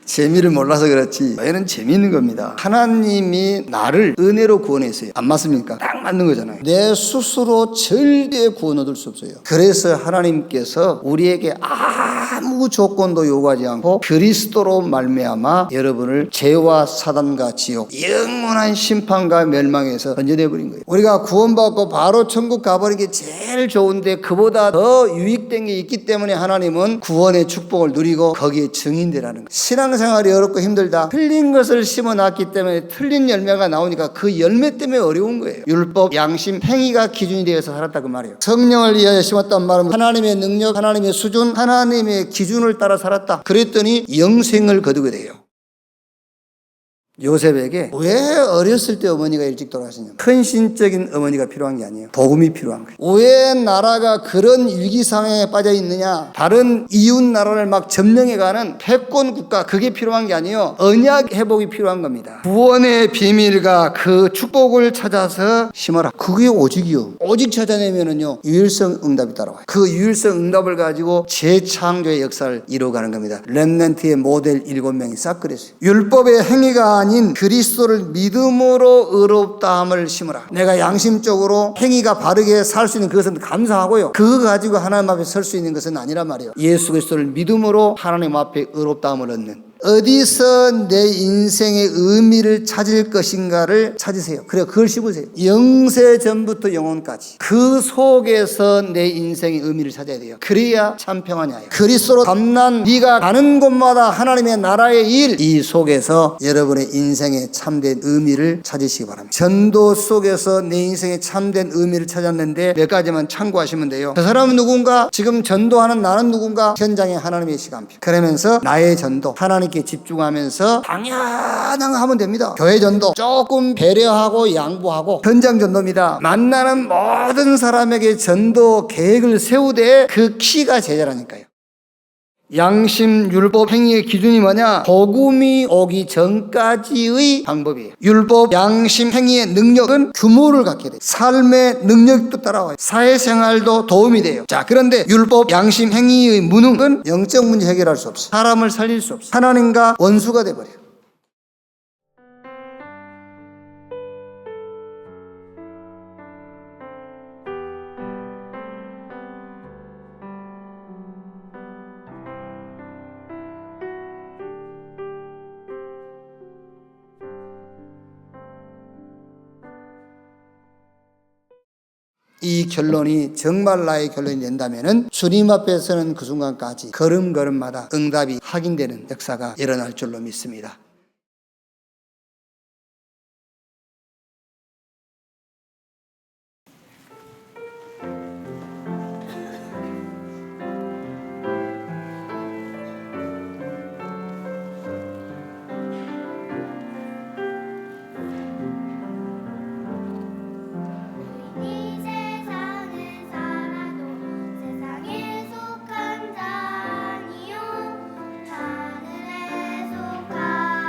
재미를 몰라서 그렇지 얘는 재미있는 겁니다. 하나님이 나를 은혜로 구원했어요. 안 맞습니까? 딱 맞는 거잖아요. 내 스스로 절대 구원 얻을 수 없어요. 그래서 하나님께서 우리에게 아무 조건도 요구하지 않고 그리스도로 말미암아 여러분을 죄와 사단과 지옥, 영원한 심판과 멸망에서 건져내버린 거예요. 우리가 구원받고 바로 천국 가버린 게 제일 좋은데 그보다 더 유익된 게 있기 때문에 하나님은 구원의 축복을 누리고 거기에 증인되라는 거예요. 신앙생활이 어렵고 힘들다. 틀린 것을 심어놨기 때문에 틀린 열매가 나오니까 그 열매 때문에 어려운 거예요. 율법, 양심, 행위가 기준이 되어서 살았다 그 말이에요. 성령을 위하여 심었단 말은 하나님의 능력, 하나님의 수준, 하나님의 기준을 따라 살았다. 그랬더니 영생을 거두게 돼요. 요셉에게 왜 어렸을 때 어머니가 일찍 돌아가셨냐? 큰 신적인 어머니가 필요한 게 아니에요. 복음이 필요한 거예요. 왜 나라가 그런 위기 상황에 빠져 있느냐? 다른 이웃 나라를 막 점령해가는 패권 국가, 그게 필요한 게 아니에요. 언약 회복이 필요한 겁니다. 구원의 비밀과 그 축복을 찾아서 심어라. 그게 오직이요. 오직 찾아내면은요 유일성 응답이 따라와요. 그 유일성 응답을 가지고 재창조의 역사를 이루어가는 겁니다. 렘넌트의 모델 7명이 싹 그랬어요. 율법의 행위가 아닌 그리스도를 믿음으로 의롭다함을 심으라. 내가 양심적으로 행위가 바르게 살 수 있는 그것은 감사하고요. 그거 가지고 하나님 앞에 설 수 있는 것은 아니란 말이에요. 예수 그리스도를 믿음으로 하나님 앞에 의롭다함을 얻는, 어디서 내 인생의 의미를 찾을 것인가를 찾으세요. 그래 그걸 씹으세요. 영세 전부터 영혼까지 그 속에서 내 인생의 의미를 찾아야 돼요. 그래야 참 평안이에요. 그리스도로 담난 네가 가는 곳마다 하나님의 나라의 일, 이 속에서 여러분의 인생의 참된 의미를 찾으시기 바랍니다. 전도 속에서 내 인생의 참된 의미를 찾았는데 몇 가지만 참고하시면 돼요. 그 사람은 누군가, 지금 전도하는 나는 누군가, 현장에 하나님의 시간표. 그러면서 나의 전도, 하나님께 집중하면서 당연한 거 하면 됩니다. 교회 전도 조금 배려하고 양보하고, 현장 전도입니다. 만나는 모든 사람에게 전도 계획을 세우되 그 키가 제자라니까요. 양심, 율법, 행위의 기준이 뭐냐? 복음이 오기 전까지의 방법이에요. 율법, 양심, 행위의 능력은 규모를 갖게 돼요. 삶의 능력도 따라와요. 사회생활도 도움이 돼요. 자, 그런데 율법, 양심, 행위의 무능은 영적 문제 해결할 수 없어요. 사람을 살릴 수 없어요. 하나님과 원수가 돼버려요. 이 결론이 정말 나의 결론이 된다면은 주님 앞에 서는 그 순간까지 걸음걸음마다 응답이 확인되는 역사가 일어날 줄로 믿습니다. 하늘에 속한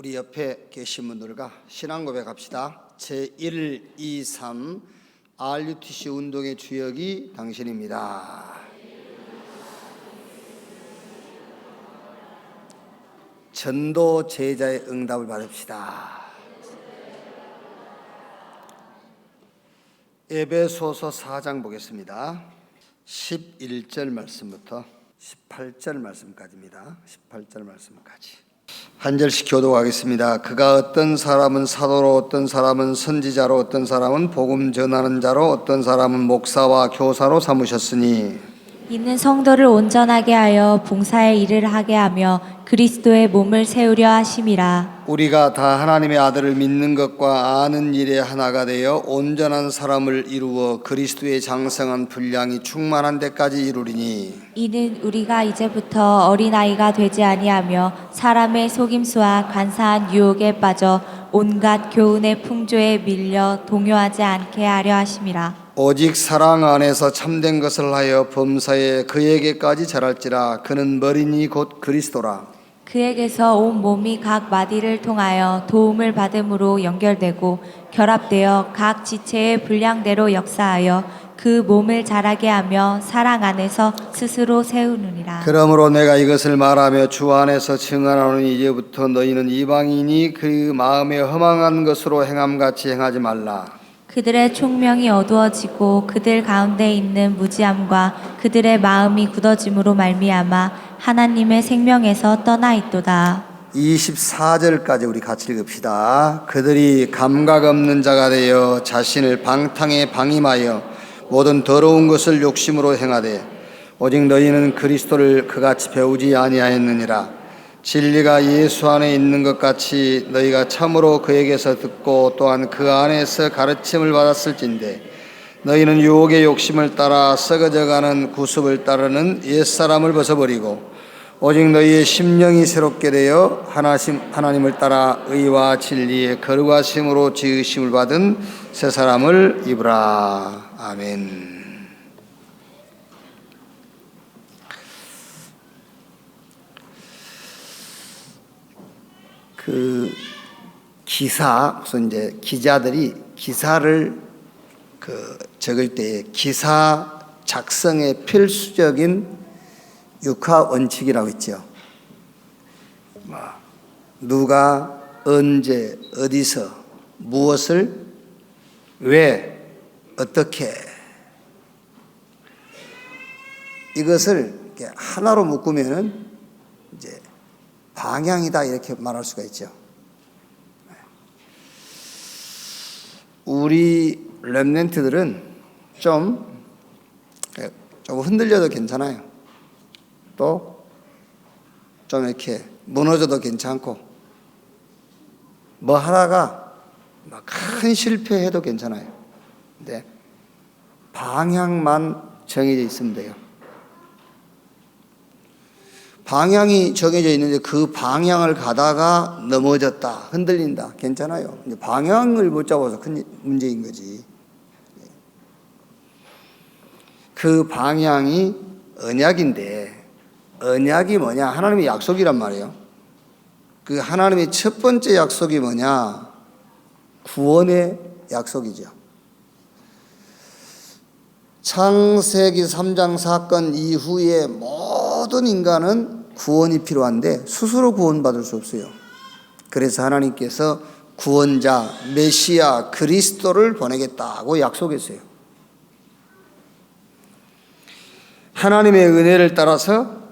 우리 옆에 계신 분들과 신앙 고백합시다. 제1, 2, 3 RUTC 운동의 주역이 당신입니다. 전도 제자의 응답을 받읍시다. 에베소서 4장 보겠습니다. 11절 말씀부터 18절 말씀까지입니다. 18절 말씀까지 한 절씩 교독하겠습니다. 그가 어떤 사람은 사도로, 어떤 사람은 선지자로, 어떤 사람은 복음 전하는 자로, 어떤 사람은 목사와 교사로 삼으셨으니 이는 성도를 온전하게 하여 봉사의 일을 하게 하며 그리스도의 몸을 세우려 하심이라. 우리가 다 하나님의 아들을 믿는 것과 아는 일에 하나가 되어 온전한 사람을 이루어 그리스도의 장성한 분량이 충만한 데까지 이루리니 이는 우리가 이제부터 어린아이가 되지 아니하며 사람의 속임수와 간사한 유혹에 빠져 온갖 교훈의 풍조에 밀려 동요하지 않게 하려 하심이라. 오직 사랑 안에서 참된 것을 하여 범사에 그에게까지 자랄지라. 그는 머리니 곧 그리스도라. 그에게서 온 몸이 각 마디를 통하여 도움을 받음으로 연결되고 결합되어 각 지체의 분량대로 역사하여 그 몸을 자라게 하며 사랑 안에서 스스로 세우느니라. 그러므로 내가 이것을 말하며 주 안에서 증언하노니 이제부터 너희는 이방인이 그 마음에 허망한 것으로 행함같이 행하지 말라. 그들의 총명이 어두워지고 그들 가운데 있는 무지함과 그들의 마음이 굳어짐으로 말미암아 하나님의 생명에서 떠나 있도다. 24절까지 우리 같이 읽읍시다. 그들이 감각 없는 자가 되어 자신을 방탕에 방임하여 모든 더러운 것을 욕심으로 행하되 오직 너희는 그리스도를 그같이 배우지 아니하였느니라. 진리가 예수 안에 있는 것 같이 너희가 참으로 그에게서 듣고 또한 그 안에서 가르침을 받았을진데 너희는 유혹의 욕심을 따라 썩어져가는 구습을 따르는 옛사람을 벗어버리고 오직 너희의 심령이 새롭게 되어 하나님을 따라 의와 진리의 거룩하심으로 지으심을 받은 새 사람을 입으라. 아멘. 그 기사, 무슨 이제 기자들이 기사를 적을 때 기사 작성의 필수적인 육하 원칙이라고 있죠. 누가 언제 어디서 무엇을 왜 어떻게 이것을 이렇게 하나로 묶으면은 이제 방향이다 이렇게 말할 수가 있죠. 우리 렘넌트들은 좀 흔들려도 괜찮아요. 또 좀 이렇게 무너져도 괜찮고 뭐 하다가 막 큰 실패해도 괜찮아요. 근데 방향만 정해져 있으면 돼요. 방향이 정해져 있는데 그 방향을 가다가 넘어졌다, 흔들린다, 괜찮아요. 이제 방향을 못 잡아서 큰 문제인 거지. 그 방향이 언약인데 언약이 뭐냐? 하나님의 약속이란 말이에요. 그 하나님의 첫 번째 약속이 뭐냐? 구원의 약속이죠. 창세기 3장 사건 이후에 모든 인간은 구원이 필요한데 스스로 구원받을 수 없어요. 그래서 하나님께서 구원자, 메시아, 그리스도를 보내겠다고 약속했어요. 하나님의 은혜를 따라서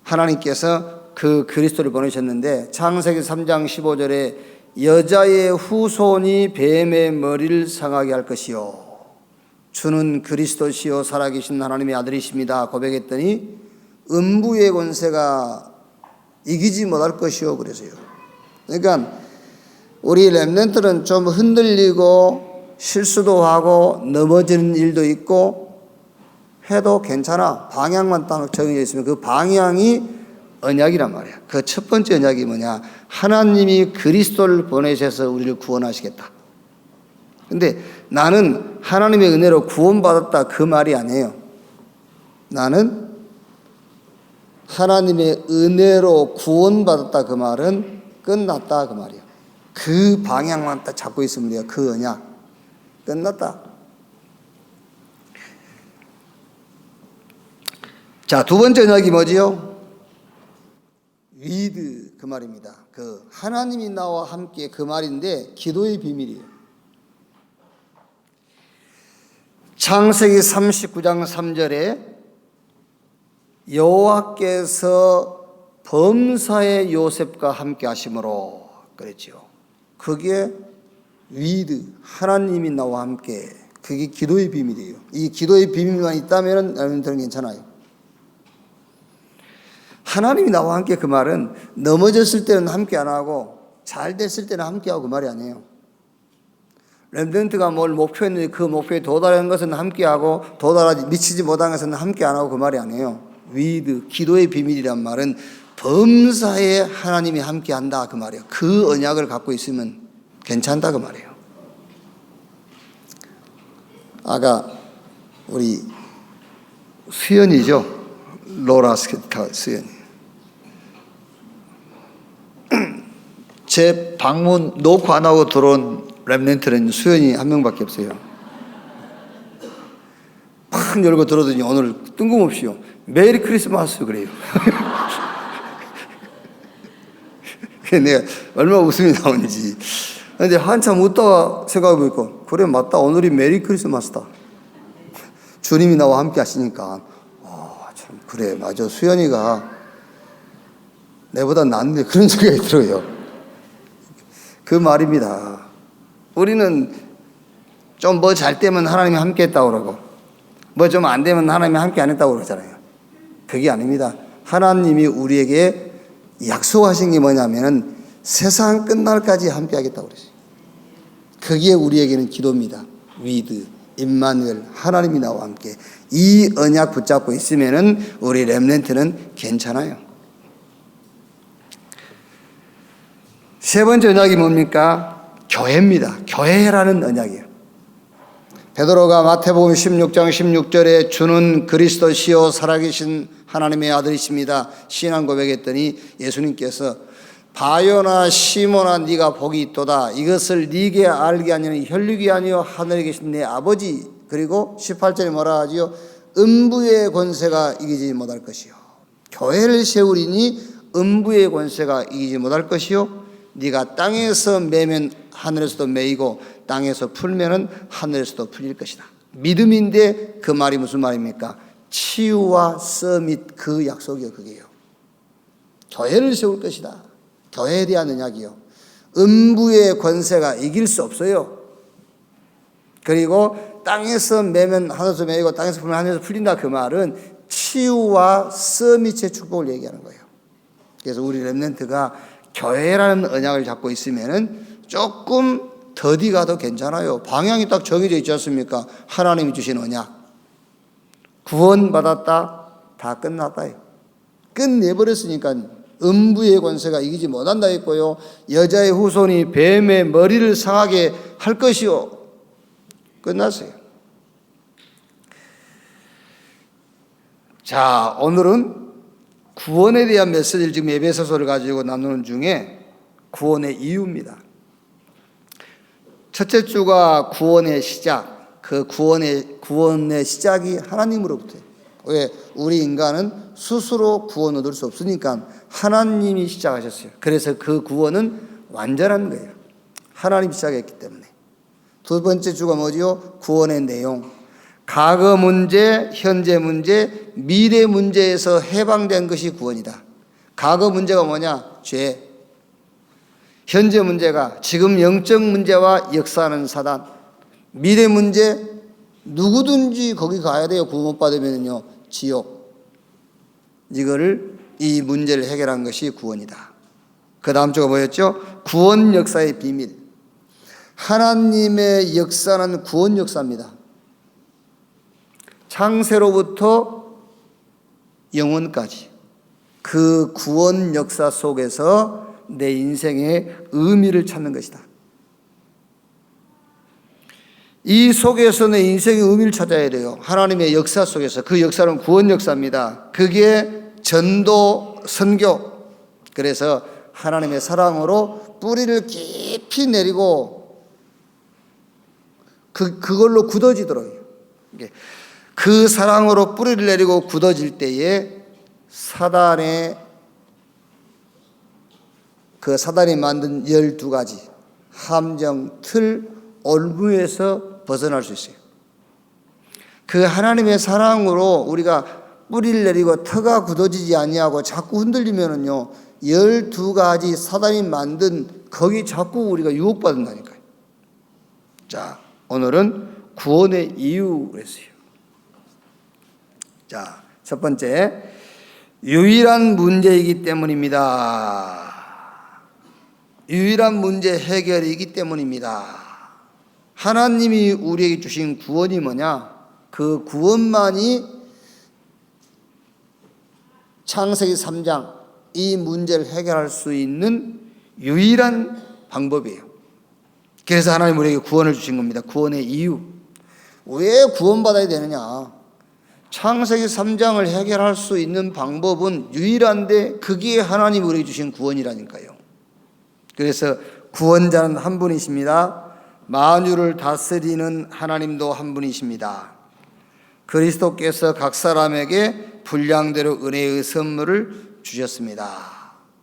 하나님께서 그 그리스도를 보내셨는데 창세기 3장 15절에 여자의 후손이 뱀의 머리를 상하게 할 것이요 주는 그리스도시요 살아계신 하나님의 아들이십니다 고백했더니 음부의 권세가 이기지 못할 것이요 그래서요. 그러니까 우리 렘넌트는 좀 흔들리고 실수도 하고 넘어지는 일도 있고 해도 괜찮아. 방향만 딱 정해져 있으면 그 방향이 언약이란 말이야. 그 첫 번째 언약이 뭐냐? 하나님이 그리스도를 보내셔서 우리를 구원하시겠다. 근데 나는 하나님의 은혜로 구원받았다 그 말이 아니에요. 나는 하나님의 은혜로 구원받았다 그 말은 끝났다 그 말이에요. 그 방향만 딱 잡고 있으면 돼요. 그 언약 끝났다. 자, 두 번째 언약이 뭐지요? 위드 그 말입니다. 그 하나님이 나와 함께 그 말인데 기도의 비밀이에요. 창세기 39장 3절에 여호와께서 범사의 요셉과 함께 하심으로 그랬죠. 그게 위드 하나님이 나와 함께, 그게 기도의 비밀이에요. 이 기도의 비밀만 있다면 여러분들은 괜찮아요. 하나님이 나와 함께 그 말은 넘어졌을 때는 함께 안 하고 잘 됐을 때는 함께 하고 그 말이 아니에요. 렘넌트가 뭘 목표했는데 그 목표에 도달한 것은 함께 하고 도달하지 미치지 못한 것은 함께 안 하고 그 말이 아니에요. 위드 기도의 비밀이란 말은 범사에 하나님이 함께 한다 그 말이에요. 그 언약을 갖고 있으면 괜찮다 그 말이에요. 아까 우리 수연이죠. 로라 스케타 수연이. 제 방문 노크 안 하고 들어온 렘넌트는 수연이 한 명밖에 없어요. 팍 열고 들어더니 오늘 뜬금없이요. 메리 크리스마스 그래요. 내가 얼마나 웃음이 나오는지. 근데 한참 웃다가 생각해보니까 그래 맞다 오늘이 메리 크리스마스다. 주님이 나와 함께 하시니까 참 그래 맞아 수연이가 내보다 낫네 그런 생각이 들어요. 그 말입니다. 우리는 좀 뭐 잘 되면 하나님이 함께 했다고 그러고 뭐 좀 안 되면 하나님이 함께 안 했다고 그러잖아요. 그게 아닙니다. 하나님이 우리에게 약속하신 게 뭐냐면은 세상 끝날까지 함께 하겠다고 그랬어요. 그게 우리에게는 기도입니다. 위드, 임마누엘, 하나님이 나와 함께 이 언약 붙잡고 있으면은 우리 렘넌트는 괜찮아요. 세 번째 언약이 뭡니까? 교회입니다. 교회라는 언약이에요. 베드로가 마태복음 16장 16절에 주는 그리스도시요 살아계신 하나님의 아들이십니다. 신앙 고백했더니 예수님께서 바요나 시몬아 네가 복이 있도다. 이것을 네게 알게 하니는 혈육이 아니요 하늘에 계신 내 아버지. 그리고 18절에 뭐라 하지요? 음부의 권세가 이기지 못할 것이요. 교회를 세우리니 음부의 권세가 이기지 못할 것이요. 네가 땅에서 매면 하늘에서도 매이고 땅에서 풀면은 하늘에서도 풀릴 것이다. 믿음인데 그 말이 무슨 말입니까? 치유와 서밋 그 약속이요 그게요. 교회를 세울 것이다. 교회에 대한 언약이요. 음부의 권세가 이길 수 없어요. 그리고 땅에서 매면 하늘에서 매이고 땅에서 풀면 하늘에서 풀린다 그 말은 치유와 서밋의 축복을 얘기하는 거예요. 그래서 우리 렘넌트가 교회라는 언약을 잡고 있으면은 조금 더디 가도 괜찮아요. 방향이 딱 정해져 있지 않습니까? 하나님이 주신 언약. 구원받았다. 다 끝났다요. 끝내버렸으니까 음부의 권세가 이기지 못한다 했고요. 여자의 후손이 뱀의 머리를 상하게 할 것이요. 끝났어요. 자, 오늘은 구원에 대한 메시지를 지금 에베소서를 가지고 나누는 중에 구원의 이유입니다. 첫째 주가 구원의 시작, 그 구원의 시작이 하나님으로부터예요. 왜? 우리 인간은 스스로 구원 얻을 수 없으니까 하나님이 시작하셨어요. 그래서 그 구원은 완전한 거예요. 하나님이 시작했기 때문에. 두 번째 주가 뭐지요? 구원의 내용. 과거 문제, 현재 문제, 미래 문제에서 해방된 것이 구원이다. 과거 문제가 뭐냐? 죄. 현재 문제가 지금 영적 문제와 역사하는 사단. 미래 문제, 누구든지 거기 가야 돼요. 구원 못 받으면요. 지옥. 이 문제를 해결한 것이 구원이다. 그 다음 주가 뭐였죠? 구원 역사의 비밀. 하나님의 역사는 구원 역사입니다. 창세로부터 영원까지 그 구원 역사 속에서 내 인생의 의미를 찾는 것이다. 이 속에서 내 인생의 의미를 찾아야 돼요. 하나님의 역사 속에서. 그 역사는 구원 역사입니다. 그게 전도, 선교. 그래서 하나님의 사랑으로 뿌리를 깊이 내리고 그걸로 굳어지도록, 그 사랑으로 뿌리를 내리고 굳어질 때에 사단이 만든 12가지 함정, 틀, 올무에서 벗어날 수 있어요. 그 하나님의 사랑으로 우리가 뿌리를 내리고 터가 굳어지지 아니하고 자꾸 흔들리면은요, 12가지 사단이 만든 거기 자꾸 우리가 유혹받는다니까요. 자, 오늘은 구원의 이유를 했어요. 자, 첫 번째, 유일한 문제이기 때문입니다. 유일한 문제 해결이기 때문입니다. 하나님이 우리에게 주신 구원이 뭐냐? 그 구원만이 창세기 3장 이 문제를 해결할 수 있는 유일한 방법이에요. 그래서 하나님 우리에게 구원을 주신 겁니다. 구원의 이유. 왜 구원받아야 되느냐? 창세기 3장을 해결할 수 있는 방법은 유일한데 그게 하나님 우리에게 주신 구원이라니까요. 그래서 구원자는 한 분이십니다. 만유를 다스리는 하나님도 한 분이십니다. 그리스도께서 각 사람에게 분량대로 은혜의 선물을 주셨습니다.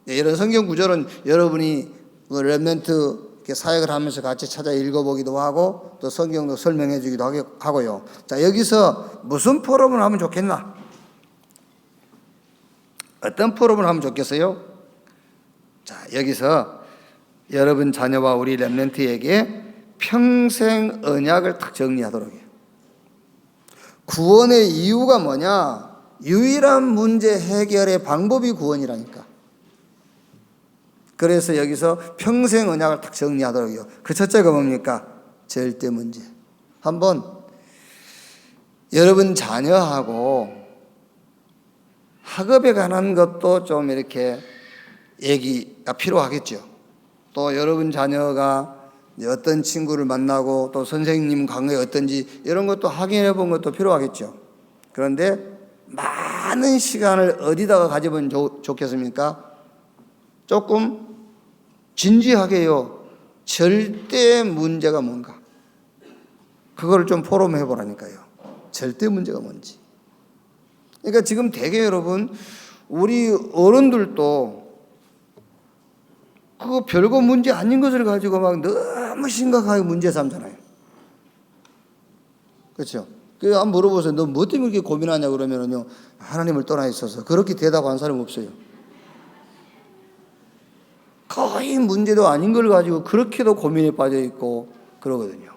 이런 성경 구절은 여러분이 렘넌트 사역을 하면서 같이 찾아 읽어보기도 하고 또 성경도 설명해 주기도 하고요. 자, 여기서 무슨 포럼을 하면 좋겠나? 어떤 포럼을 하면 좋겠어요? 자, 여기서 여러분 자녀와 우리 렘넌트에게 평생 언약을 딱 정리하도록 해요. 구원의 이유가 뭐냐? 유일한 문제 해결의 방법이 구원이라니까. 그래서 여기서 평생 언약을 딱 정리하도록 해요. 그 첫째가 뭡니까? 절대 문제. 한번 여러분 자녀하고 학업에 관한 것도 좀 이렇게 얘기가 필요하겠죠. 또 여러분 자녀가 어떤 친구를 만나고 또 선생님 강의 어떤지 이런 것도 확인해 본 것도 필요하겠죠. 그런데 많은 시간을 어디다가 가져보면 좋겠습니까? 조금 진지하게요. 절대 문제가 뭔가. 그걸 좀 포럼해 보라니까요. 절대 문제가 뭔지. 그러니까 지금 대개 여러분, 우리 어른들도 그거 별거 문제 아닌 것을 가지고 막 너무 심각하게 문제 삼잖아요. 그렇죠? 그 한번 물어보세요. 너 뭐 때문에 이렇게 고민하냐 그러면은요, 하나님을 떠나 있어서. 그렇게 대답한 사람 없어요. 거의 문제도 아닌 걸 가지고 그렇게도 고민에 빠져 있고 그러거든요.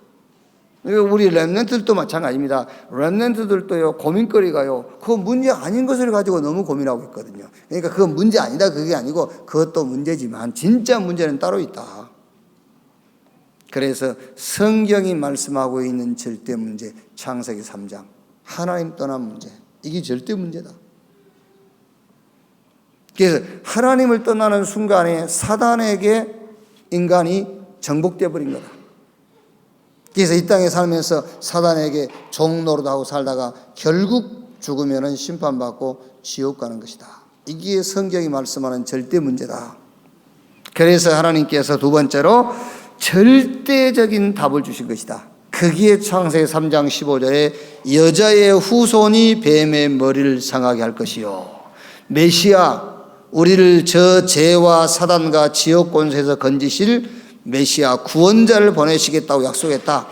그러니까 우리 렘넌트들도 마찬가지입니다. 렘넌트들도요, 고민거리가요, 그 문제 아닌 것을 가지고 너무 고민하고 있거든요. 그러니까 그건 문제 아니다 그게 아니고 그것도 문제지만 진짜 문제는 따로 있다. 그래서 성경이 말씀하고 있는 절대 문제, 창세기 3장 하나님 떠난 문제, 이게 절대 문제다. 그래서 하나님을 떠나는 순간에 사단에게 인간이 정복되어 버린 거다. 그래서 이 땅에 살면서 사단에게 종노릇하고 살다가 결국 죽으면 심판받고 지옥 가는 것이다. 이게 성경이 말씀하는 절대 문제다. 그래서 하나님께서 두 번째로 절대적인 답을 주신 것이다. 그게 창세기 3장 15절에 여자의 후손이 뱀의 머리를 상하게 할 것이요, 메시아, 우리를 저 죄와 사단과 지옥 권세에서 건지실 메시아 구원자를 보내시겠다고 약속했다.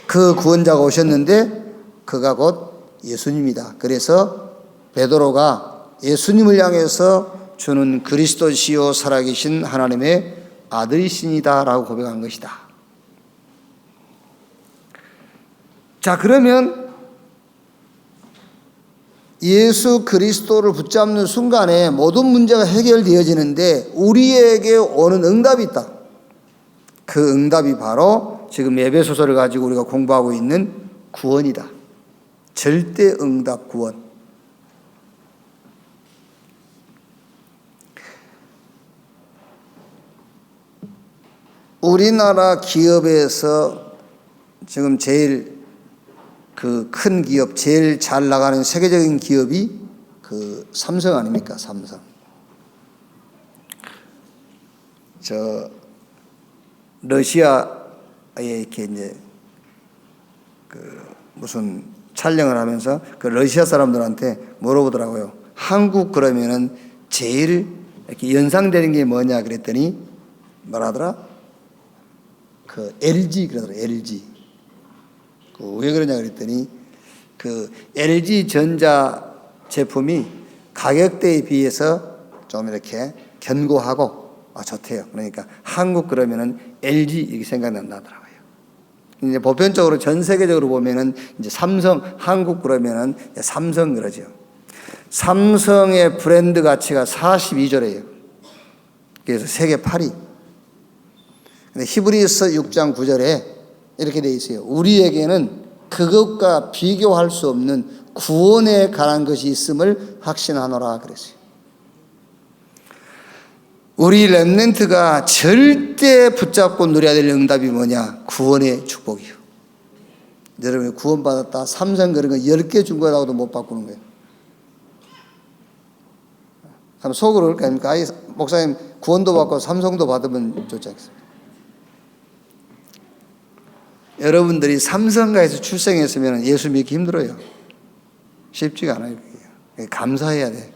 그 구원자가 오셨는데 그가 곧 예수님이다. 그래서 베드로가 예수님을 향해서 주는 그리스도시요 살아계신 하나님의 아들이시니다 라고 고백한 것이다. 자, 그러면 예수 그리스도를 붙잡는 순간에 모든 문제가 해결되어지는데 우리에게 오는 응답이 있다. 그 응답이 바로 지금 에베소서를 가지고 우리가 공부하고 있는 구원이다. 절대 응답 구원. 우리나라 기업에서 지금 제일 그 큰 기업, 제일 잘 나가는 세계적인 기업이 그 삼성 아닙니까? 삼성. 저 러시아에 이렇게 이제 그 무슨 촬영을 하면서 그 러시아 사람들한테 물어보더라고요. 한국 그러면은 제일 이렇게 연상되는 게 뭐냐 그랬더니 뭐라더라? 그 LG 그러더라. LG. 그 왜 그러냐 그랬더니 그 LG 전자 제품이 가격대에 비해서 좀 이렇게 견고하고 좋대요. 그러니까 한국 그러면은 LG 이렇게 생각난다더라고요. 이제 보편적으로 전 세계적으로 보면은 이제 삼성, 한국 그러면은 삼성 그러죠. 삼성의 브랜드 가치가 42조래요. 그래서 세계 8위. 근데 히브리서 6장 9절에 이렇게 돼 있어요. 우리에게는 그것과 비교할 수 없는 구원에 관한 것이 있음을 확신하노라 그랬어요. 우리 렘넌트가 절대 붙잡고 누려야 될 응답이 뭐냐? 구원의 축복이요. 여러분 구원받았다. 삼성 그런 거 10개 준 거라고도 못 바꾸는 거예요. 그럼 속으로 그러니까 목사님 구원도 받고 삼성도 받으면 좋지 않겠습니까? 여러분들이 삼성가에서 출생했으면 예수 믿기 힘들어요. 쉽지가 않아요. 그게. 감사해야 돼.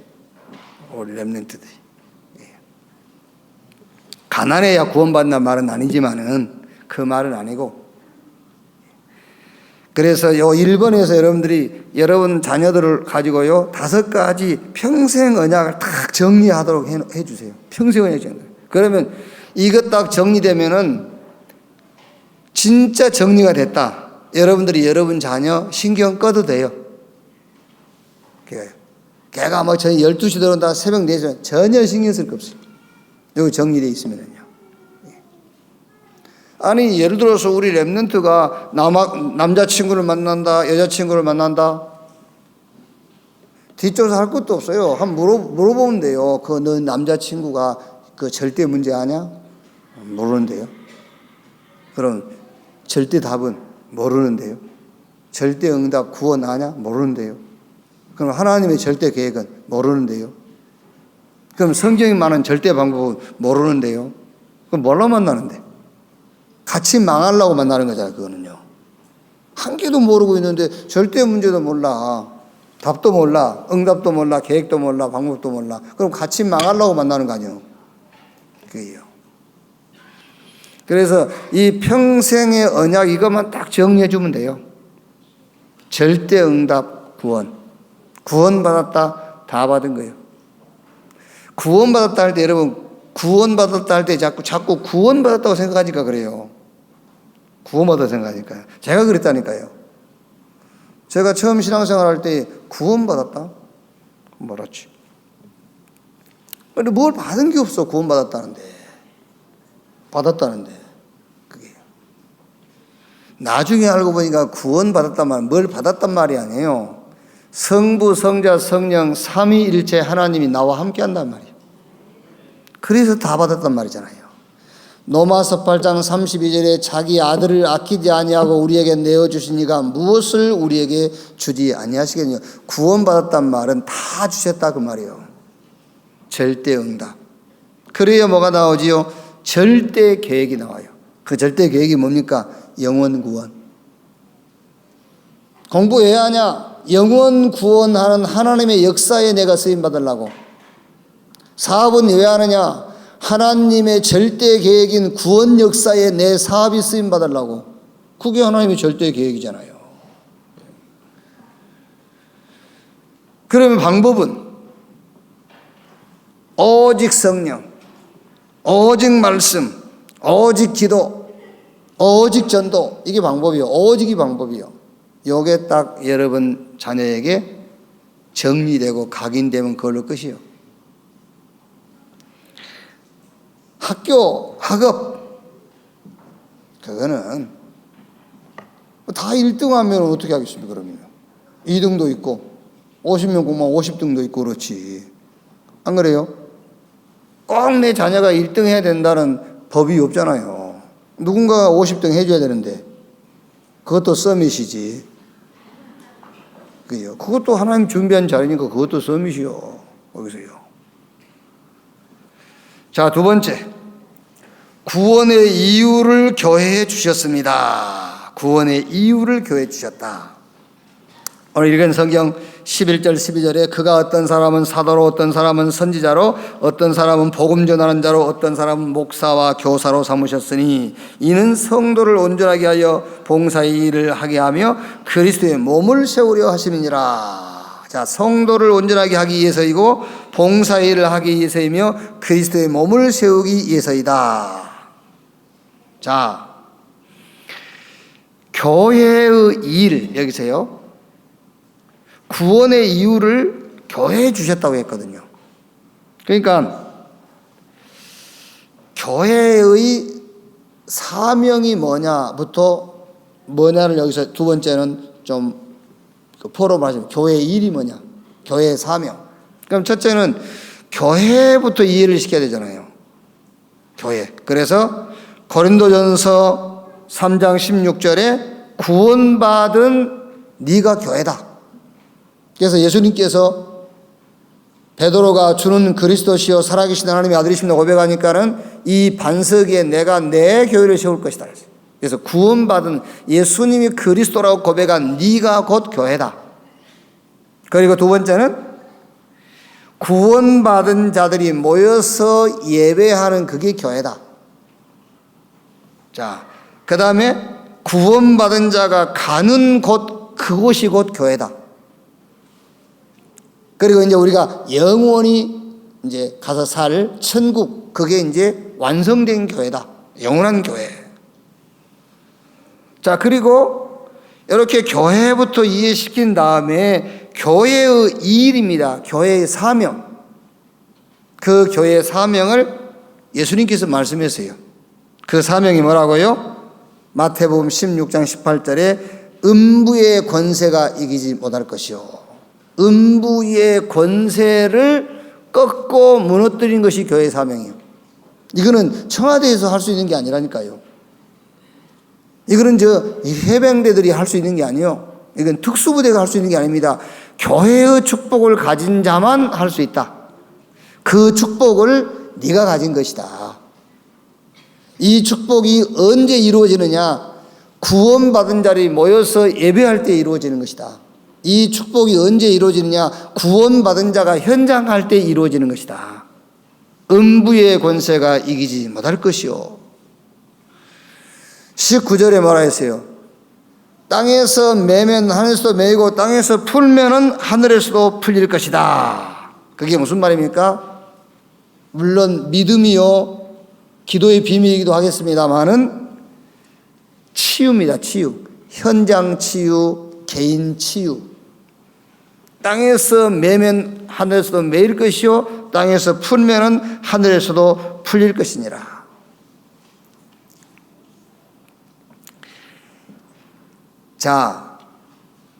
우리 렘넌트들이. 가난해야 구원받는다는 말은 아니지만은 그 말은 아니고. 그래서 요 1번에서 여러분들이 여러분 자녀들을 가지고요 5가지 평생 언약을 딱 정리하도록 해주세요. 평생 언약 정리. 그러면 이것 딱 정리되면은 진짜 정리가 됐다. 여러분들이 여러분 자녀 신경 꺼도 돼요. 걔가 뭐 저녁 12시 들어온다 새벽 4시 전혀 신경 쓸 거 없어요. 여기 정리되어 있으면은요. 아니 예를 들어서 우리 렘넌트가 남자친구를 만난다 여자친구를 만난다 뒷조사 할 것도 없어요. 한번 물어보면 돼요. 그 너 남자친구가 그 절대 문제 아냐? 모르는데요. 그럼 절대 답은 모르는데요. 절대 응답 구원 아냐? 모르는데요. 그럼 하나님의 절대 계획은 모르는데요. 그럼 성경이 말하는 절대 방법은 모르는데요. 그럼 뭘로 만나는데? 같이 망하려고 만나는 거잖아요. 그거는요. 한 개도 모르고 있는데 절대 문제도 몰라. 답도 몰라. 응답도 몰라. 계획도 몰라. 방법도 몰라. 그럼 같이 망하려고 만나는 거 아니에요. 그게요. 그래서 이 평생의 언약 이것만 딱 정리해 주면 돼요. 절대 응답 구원. 구원받았다 다 받은 거예요. 구원받았다 할 때 여러분 구원받았다 할 때 자꾸 구원받았다고 생각하니까 그래요. 구원받았다 생각하니까요. 제가 그랬다니까요. 제가 처음 신앙생활 할 때 구원받았다? 몰랐지. 근데 뭘 받은 게 없어 구원받았다는데. 받았다는데. 그게. 나중에 알고 보니까 구원받았단 말, 뭘 받았단 말이 아니에요. 성부, 성자, 성령, 삼위일체 하나님이 나와 함께 한단 말이에요. 그래서 다 받았단 말이잖아요. 로마서 8장 32절에 자기 아들을 아끼지 아니하고 우리에게 내어주시니가 무엇을 우리에게 주지 아니하시겠느냐. 구원받았단 말은 다 주셨다 그 말이에요. 절대 응답. 그래야 뭐가 나오지요? 절대 계획이 나와요. 그 절대 계획이 뭡니까? 영원 구원. 공부 왜 하냐? 영원 구원하는 하나님의 역사에 내가 쓰임 받으려고. 사업은 왜 하느냐? 하나님의 절대 계획인 구원 역사에 내 사업이 쓰임 받으려고. 그게 하나님의 절대 계획이잖아요. 그러면 방법은 오직 성령, 오직 말씀, 오직 기도, 오직 전도. 이게 방법이요. 오직이 방법이요. 요게 딱 여러분 자녀에게 정리되고 각인되면 그걸로 끝이요. 학교, 학업, 그거는 다 1등 하면 어떻게 하겠습니까, 그러면? 2등도 있고, 50명 공부하면 50등도 있고, 그렇지. 안 그래요? 꼭 내 자녀가 1등 해야 된다는 법이 없잖아요. 누군가가 50등 해줘야 되는데, 그것도 서밋이지. 그것도 하나님 준비한 자리니까 그것도 서밋이요. 거기서요. 자, 두 번째. 구원의 이유를 교회에 주셨습니다. 구원의 이유를 교회에 주셨다. 오늘 읽은 성경 11절 12절에 그가 어떤 사람은 사도로, 어떤 사람은 선지자로, 어떤 사람은 복음 전하는 자로, 어떤 사람은 목사와 교사로 삼으셨으니 이는 성도를 온전하게 하여 봉사의 일을 하게 하며 그리스도의 몸을 세우려 하심이니라. 자, 성도를 온전하게 하기 위해서이고 봉사의 일을 하기 위해서이며 그리스도의 몸을 세우기 위해서이다. 자, 교회의 일, 여기서요, 구원의 이유를 교회에 주셨다고 했거든요. 그러니까 교회의 사명이 뭐냐를 여기서 두 번째는 좀 포로 말하자면 교회의 일이 뭐냐, 교회의 사명. 그럼 첫째는 교회부터 이해를 시켜야 되잖아요. 교회. 그래서 고린도전서 3장 16절에 구원받은 네가 교회다. 그래서 예수님께서 베드로가 주는 그리스도시요 살아계신 하나님의 아들이십니다 고백하니까는 이 반석에 내가 내 교회를 세울 것이다. 그래서 구원받은 예수님이 그리스도라고 고백한 네가 곧 교회다. 그리고 두 번째는 구원받은 자들이 모여서 예배하는 그게 교회다. 자, 그 다음에 구원받은 자가 가는 곳, 그곳이 곧 교회다. 그리고 이제 우리가 영원히 이제 가서 살 천국, 그게 이제 완성된 교회다. 영원한 교회. 자, 그리고 이렇게 교회부터 이해시킨 다음에 교회의 일입니다. 교회의 사명. 그 교회의 사명을 예수님께서 말씀했어요. 그 사명이 뭐라고요? 마태복음 16장 18절에 음부의 권세가 이기지 못할 것이요. 음부의 권세를 꺾고 무너뜨린 것이 교회의 사명이에요. 이거는 청와대에서 할 수 있는 게 아니라니까요. 이거는 해병대들이 할 수 있는 게 아니에요. 이건 특수부대가 할 수 있는 게 아닙니다. 교회의 축복을 가진 자만 할 수 있다. 그 축복을 네가 가진 것이다. 이 축복이 언제 이루어지느냐? 구원받은 자들이 모여서 예배할 때 이루어지는 것이다. 이 축복이 언제 이루어지느냐? 구원받은 자가 현장할 때 이루어지는 것이다. 음부의 권세가 이기지 못할 것이요. 19절에 뭐라 했어요? 땅에서 매면 하늘에서도 매이고 땅에서 풀면은 하늘에서도 풀릴 것이다. 그게 무슨 말입니까? 물론 믿음이요 기도의 비밀이기도 하겠습니다만은 치유입니다. 치유. 현장 치유, 개인 치유. 땅에서 매면 하늘에서도 매일 것이요 땅에서 풀면은 하늘에서도 풀릴 것이니라. 자,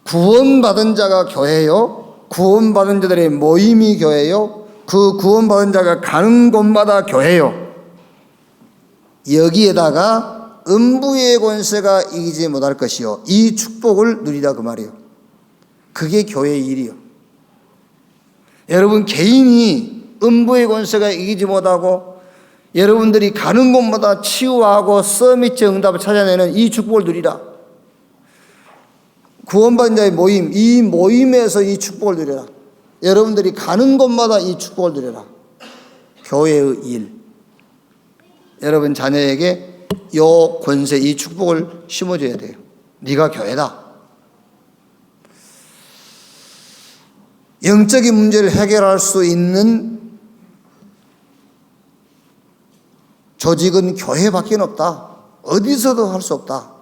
구원받은 자가 교회요, 구원받은 자들의 모임이 교회요, 그 구원받은 자가 가는 곳마다 교회요. 여기에다가 음부의 권세가 이기지 못할 것이요, 이 축복을 누리라 그 말이에요. 그게 교회의 일이요. 여러분 개인이 음부의 권세가 이기지 못하고 여러분들이 가는 곳마다 치유하고 서밋 응답을 찾아내는 이 축복을 누리라. 구원받은 자의 모임, 이 모임에서 이 축복을 누려라. 여러분들이 가는 곳마다 이 축복을 누려라. 교회의 일. 여러분 자녀에게 이 권세, 이 축복을 심어줘야 돼요. 네가 교회다. 영적인 문제를 해결할 수 있는 조직은 교회밖에 없다. 어디서도 할 수 없다.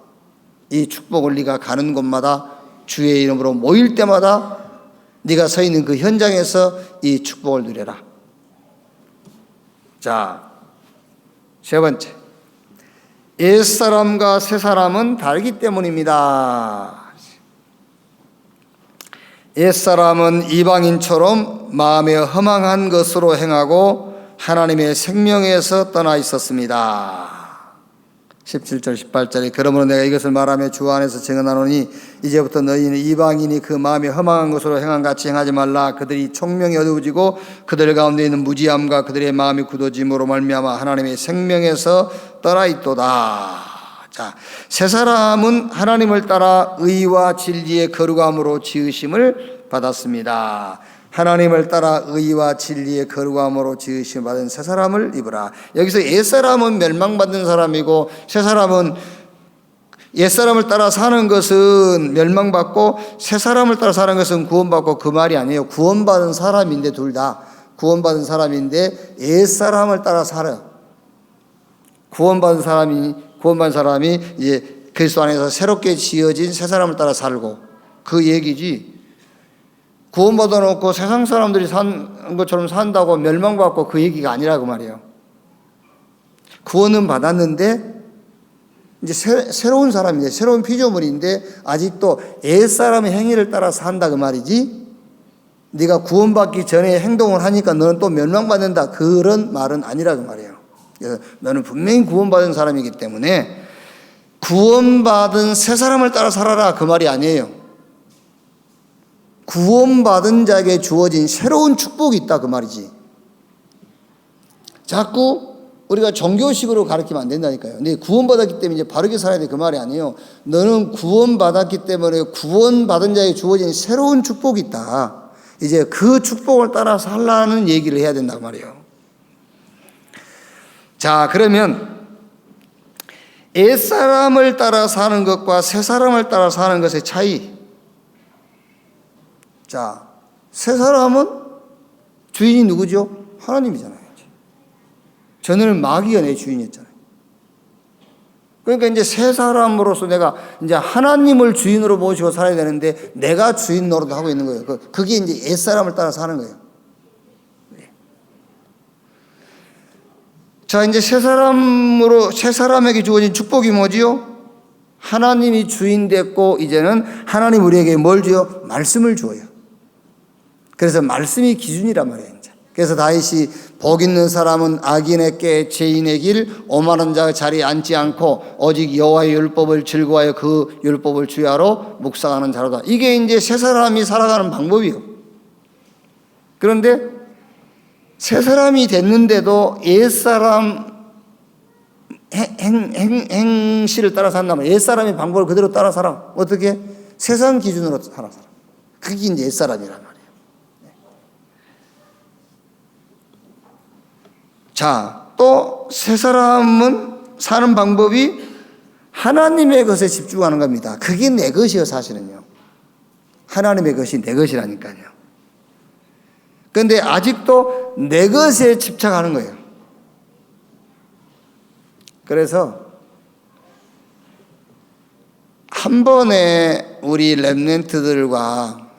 이 축복을 네가 가는 곳마다 주의 이름으로 모일 때마다 네가 서 있는 그 현장에서 이 축복을 누려라. 자, 세 번째, 옛사람과 새사람은 다르기 때문입니다. 옛사람은 이방인처럼 마음에 허망한 것으로 행하고 하나님의 생명에서 떠나 있었습니다. 17절 18절에 그러므로 내가 이것을 말하며 주 안에서 증언하노니 이제부터 너희는 이방인이 그 마음이 허망한 것으로 행한 같이 행하지 말라. 그들이 총명이 어두워지고 그들 가운데 있는 무지함과 그들의 마음이 굳어짐으로 말미암아 하나님의 생명에서 떠나 있도다. 자, 새 사람은 하나님을 따라 의와 진리의 거룩함으로 지으심을 받았습니다. 하나님을 따라 의와 진리의 거룩함으로 지으심 받은 새 사람을 입으라. 여기서 옛사람은 멸망받는 사람이고 새 사람은 옛사람을 따라 사는 것은 멸망받고 새 사람을 따라 사는 것은 구원받고, 그 말이 아니에요. 구원받은 사람인데, 둘 다 구원받은 사람인데 옛사람을 따라 살아요. 구원받은 사람이 이제 그리스도 안에서 새롭게 지어진 새 사람을 따라 살고, 그 얘기지. 구원받아 놓고 세상 사람들이 산 것처럼 산다고 멸망받고 그 얘기가 아니라고 말이에요. 구원은 받았는데 이제 새로운 사람인데, 새로운 피조물인데 아직도 옛사람의 행위를 따라 산다 그 말이지. 네가 구원받기 전에 행동을 하니까 너는 또 멸망받는다, 그런 말은 아니라고 말이에요. 그래서 너는 분명히 구원받은 사람이기 때문에 구원받은 새 사람을 따라 살아라, 그 말이 아니에요. 구원받은 자에게 주어진 새로운 축복이 있다, 그 말이지. 자꾸 우리가 종교식으로 가르치면 안 된다니까요. 네, 구원받았기 때문에 이제 바르게 살아야 돼, 그 말이 아니에요. 너는 구원받았기 때문에 구원받은 자에게 주어진 새로운 축복이 있다. 이제 그 축복을 따라 살라는 얘기를 해야 된다고 말이에요. 자, 그러면 옛사람을 따라 사는 것과 새사람을 따라 사는 것의 차이. 자, 새 사람은 주인이 누구죠? 하나님이잖아요. 전에는 마귀가 내 주인이었잖아요. 그러니까 이제 새 사람으로서 내가 이제 하나님을 주인으로 모시고 살아야 되는데 내가 주인 노릇을 하고 있는 거예요. 그게 이제 옛 사람을 따라 사는 거예요. 자, 이제 새 사람에게 주어진 축복이 뭐지요? 하나님이 주인 됐고 이제는 하나님 우리에게 뭘 줘요? 말씀을 줘요. 그래서 말씀이 기준이란 말이에요. 이제. 그래서 다윗이 복 있는 사람은 악인의 꾀 죄인의 길 오만한 자가 자리에 앉지 않고 오직 여호와의 율법을 즐거워하여 그 율법을 주야로 묵상하는 자로다. 이게 이제 새 사람이 살아가는 방법이에요. 그런데 새 사람이 됐는데도 옛 사람 행실을 따라 산다면 옛 사람의 방법을 그대로 따라 살아. 어떻게? 세상 기준으로 살아. 그게 이제 옛 사람이란 말이에요. 자, 또 새 사람은 사는 방법이 하나님의 것에 집중하는 겁니다. 그게 내 것이요, 사실은요. 하나님의 것이 내 것이라니까요. 그런데 아직도 내 것에 집착하는 거예요. 그래서 한 번에 우리 렘넌트들과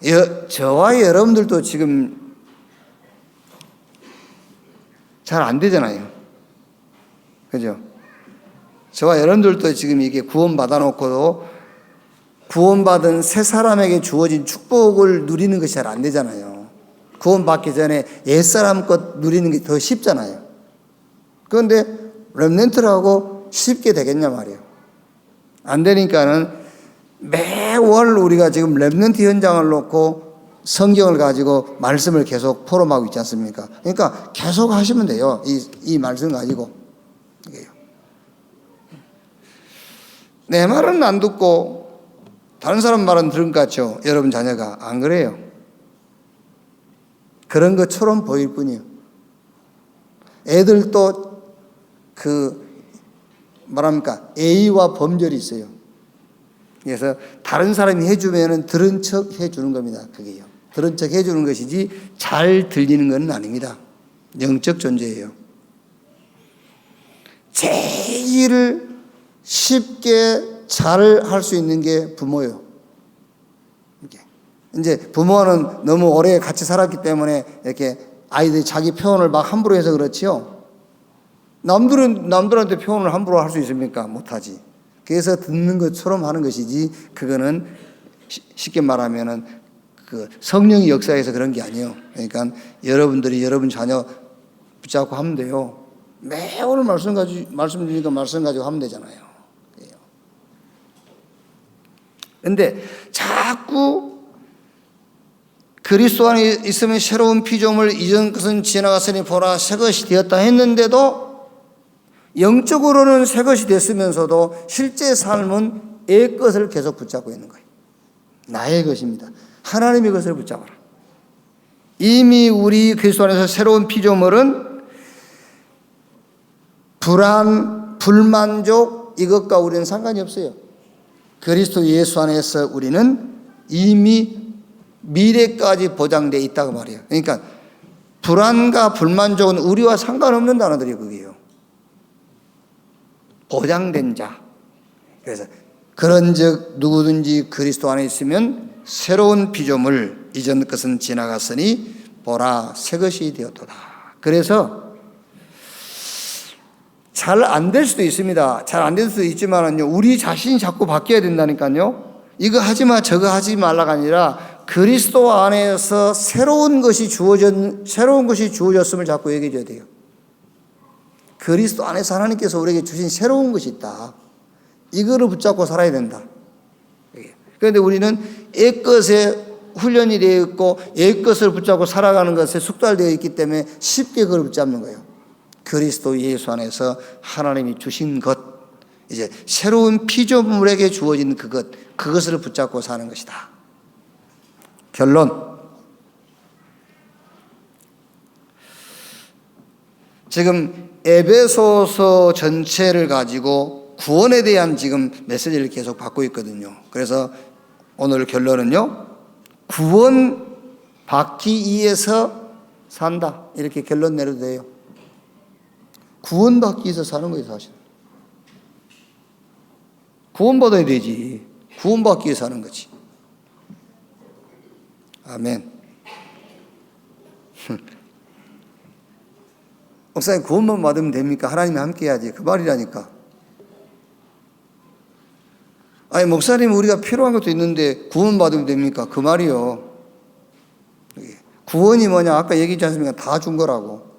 저와 여러분들도 지금 잘 안 되잖아요. 그죠? 저와 여러분들도 지금 이게 구원받아 놓고도 구원받은 새 사람에게 주어진 축복을 누리는 것이 잘 안 되잖아요. 구원받기 전에 옛사람 것 누리는 게 더 쉽잖아요. 그런데 렘넌트라고 쉽게 되겠냐 말이에요. 안 되니까는 매월 우리가 지금 렘넌트 현장을 놓고 성경을 가지고 말씀을 계속 포럼하고 있지 않습니까? 그러니까 계속 하시면 돼요. 이 말씀 가지고. 내 말은 안 듣고 다른 사람 말은 들은 것 같죠? 여러분 자녀가. 안 그래요. 그런 것처럼 보일 뿐이에요. 애들도 뭐랍니까? 예의와 범절이 있어요. 그래서 다른 사람이 해주면은 들은 척 해주는 겁니다. 그게요. 들은 척 해주는 것이지 잘 들리는 건 아닙니다. 영적 존재예요. 제일 쉽게 잘 할 수 있는 게 부모예요. 이제 부모는 너무 오래 같이 살았기 때문에 이렇게 아이들이 자기 표현을 막 함부로 해서 그렇지요. 남들한테 표현을 함부로 할 수 있습니까? 못하지. 그래서 듣는 것처럼 하는 것이지, 그거는 쉽게 말하면은 그 성령의 역사에서 그런 게 아니에요. 그러니까 여러분들이 여러분 자녀 붙잡고 하면 돼요. 매일 말씀 주니까 말씀 가지고 하면 되잖아요. 근데 자꾸 그리스도 안에 있으면 새로운 피조물, 이전 것은 지나갔으니 보라 새 것이 되었다 했는데도 영적으로는 새 것이 됐으면서도 실제 삶은 옛 것을 계속 붙잡고 있는 거예요. 나의 것입니다. 하나님의 것을 붙잡아라. 이미 우리 그리스도 안에서 새로운 피조물은 불안, 불만족 이것과 우리는 상관이 없어요. 그리스도 예수 안에서 우리는 이미 미래까지 보장되어 있다고 말해요. 그러니까 불안과 불만족은 우리와 상관없는 단어들이 그게요. 보장된 자. 그래서 그런즉 누구든지 그리스도 안에 있으면 새로운 피조물, 이전 것은 지나갔으니 보라 새 것이 되었도다. 그래서 잘 안 될 수도 있습니다. 잘 안 될 수도 있지만은요, 우리 자신이 자꾸 바뀌어야 된다니까요. 이거 하지 마, 저거 하지 말라가 아니라 그리스도 안에서 새로운 것이 주어졌음을 자꾸 얘기해 줘야 돼요. 그리스도 안에서 하나님께서 우리에게 주신 새로운 것이 있다. 이거를 붙잡고 살아야 된다. 그런데 우리는 옛것에 훈련이 되어 있고 옛것을 붙잡고 살아가는 것에 숙달되어 있기 때문에 쉽게 그걸 붙잡는 거예요. 그리스도 예수 안에서 하나님이 주신 것, 이제 새로운 피조물에게 주어진 그것을 붙잡고 사는 것이다. 결론. 지금 에베소서 전체를 가지고 구원에 대한 지금 메시지를 계속 받고 있거든요. 그래서 오늘 결론은요, 구원 받기 위해서 산다. 이렇게 결론 내려도 돼요. 구원 받기 위해서 사는 거예요, 사실. 구원 받아야 되지. 구원 받기 위해서 사는 거지. 아멘. 목사님, 구원만 받으면 됩니까? 하나님이 함께 해야지. 그 말이라니까. 아니, 목사님, 우리가 필요한 것도 있는데 구원 받으면 됩니까? 그 말이요. 구원이 뭐냐? 아까 얘기했지 않습니까? 다 준 거라고.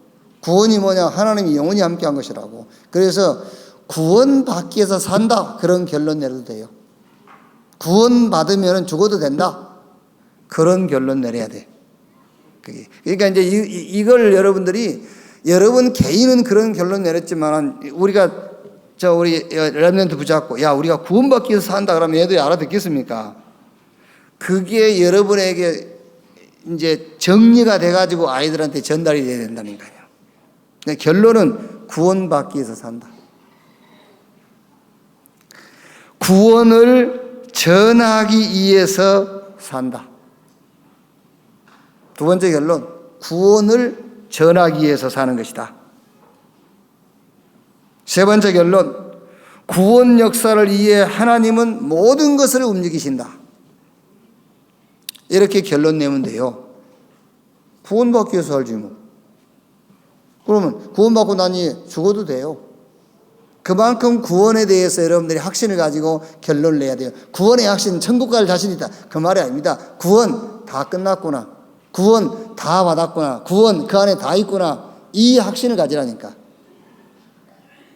구원이 뭐냐? 하나님이 영원히 함께 한 것이라고. 그래서 구원 받기 위해서 산다. 그런 결론 내려도 돼요. 구원 받으면 죽어도 된다. 그런 결론 내려야 돼. 그러니까 이제 이걸 여러분 개인은 그런 결론 내렸지만 우리 렘넌트 붙잡고 야, 우리가 구원받기 위해서 산다 그러면 얘들이 알아듣겠습니까? 그게 여러분에게 이제 정리가 돼가지고 아이들한테 전달이 돼야 된다니까요. 결론은 구원받기 위해서 산다. 구원을 전하기 위해서 산다. 두 번째 결론, 구원을 전하기 위해서 사는 것이다. 세 번째 결론, 구원 역사를 위해 하나님은 모든 것을 움직이신다. 이렇게 결론 내면 돼요. 구원받기 위해서 살지 뭐. 그러면 구원받고 나니 죽어도 돼요. 그만큼 구원에 대해서 여러분들이 확신을 가지고 결론을 내야 돼요. 구원의 확신, 천국 갈 자신이 있다. 그 말이 아닙니다. 구원 다 끝났구나. 구원 다 받았구나. 구원 그 안에 다 있구나. 이 확신을 가지라니까.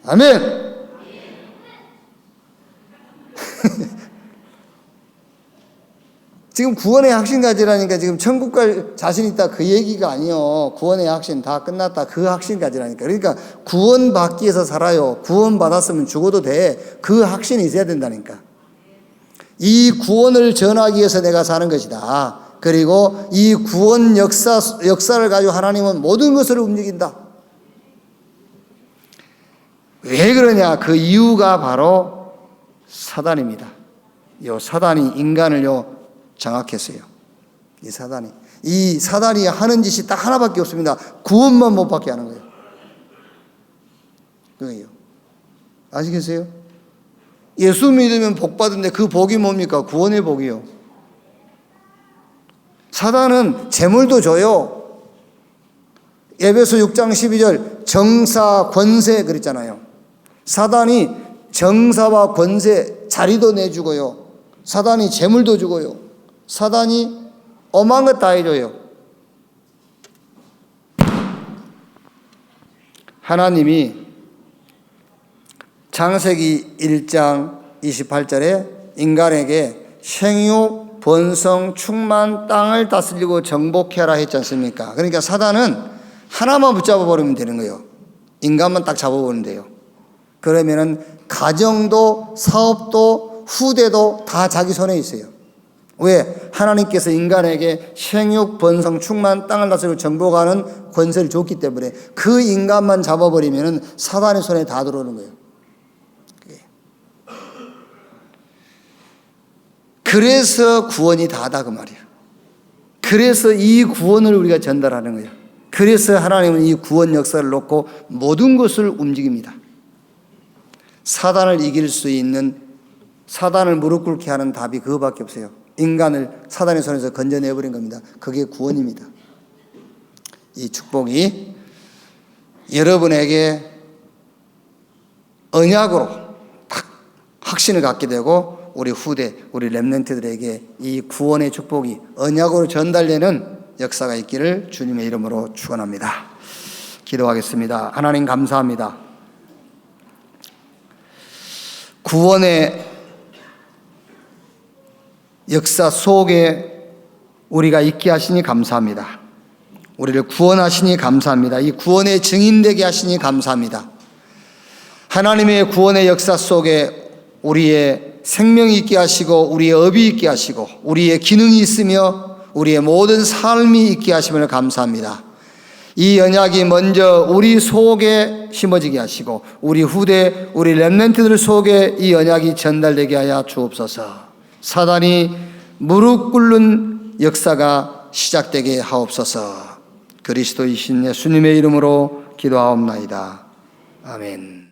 아멘. 지금 구원의 확신 가지라니까 지금 천국 갈 자신 있다 그 얘기가 아니요. 구원의 확신 다 끝났다 그 확신 가지라니까. 그러니까 구원 받기 위해서 살아요. 구원 받았으면 죽어도 돼. 그 확신이 있어야 된다니까. 이 구원을 전하기 위해서 내가 사는 것이다. 그리고 이 구원 역사를 가지고 하나님은 모든 것을 움직인다. 왜 그러냐? 그 이유가 바로 사단입니다. 요 사단이 인간을 장악했어요. 이 사단이 하는 짓이 딱 하나밖에 없습니다. 구원만 못 받게 하는 거예요. 그거예요. 아시겠어요? 예수 믿으면 복 받은데 그 복이 뭡니까? 구원의 복이요. 사단은 재물도 줘요. 에베소 6장 12절 정사 권세 그랬잖아요. 사단이 정사와 권세 자리도 내주고요. 사단이 재물도 주고요. 사단이 엄한 것 다 해줘요. 하나님이 창세기 1장 28절에 인간에게 생육, 번성, 충만, 땅을 다스리고 정복해라 했지 않습니까? 그러니까 사단은 하나만 붙잡아 버리면 되는 거예요. 인간만 딱 잡아보면 돼요. 그러면은 가정도 사업도 후대도 다 자기 손에 있어요. 왜? 하나님께서 인간에게 생육, 번성, 충만, 땅을 다스리고 정복하는 권세를 줬기 때문에 그 인간만 잡아버리면은 사단의 손에 다 들어오는 거예요. 그래서 구원이 다다 그 말이에요. 그래서 이 구원을 우리가 전달하는 거예요. 그래서 하나님은 이 구원 역사를 놓고 모든 것을 움직입니다. 사단을 이길 수 있는, 사단을 무릎 꿇게 하는 답이 그거밖에 없어요. 인간을 사단의 손에서 건져내버린 겁니다. 그게 구원입니다. 이 축복이 여러분에게 언약으로 딱 확신을 갖게 되고 우리 후대, 우리 렘넌트들에게 이 구원의 축복이 언약으로 전달되는 역사가 있기를 주님의 이름으로 축원합니다. 기도하겠습니다. 하나님 감사합니다. 구원의 역사 속에 우리가 있게 하시니 감사합니다. 우리를 구원하시니 감사합니다. 이 구원의 증인되게 하시니 감사합니다. 하나님의 구원의 역사 속에 우리의 생명이 있게 하시고 우리의 업이 있게 하시고 우리의 기능이 있으며 우리의 모든 삶이 있게 하심을 감사합니다. 이 언약이 먼저 우리 속에 심어지게 하시고 우리 후대, 우리 렘넌트들 속에 이 언약이 전달되게 하여 주옵소서. 사단이 무릎 꿇는 역사가 시작되게 하옵소서. 그리스도이신 예수님의 이름으로 기도하옵나이다. 아멘.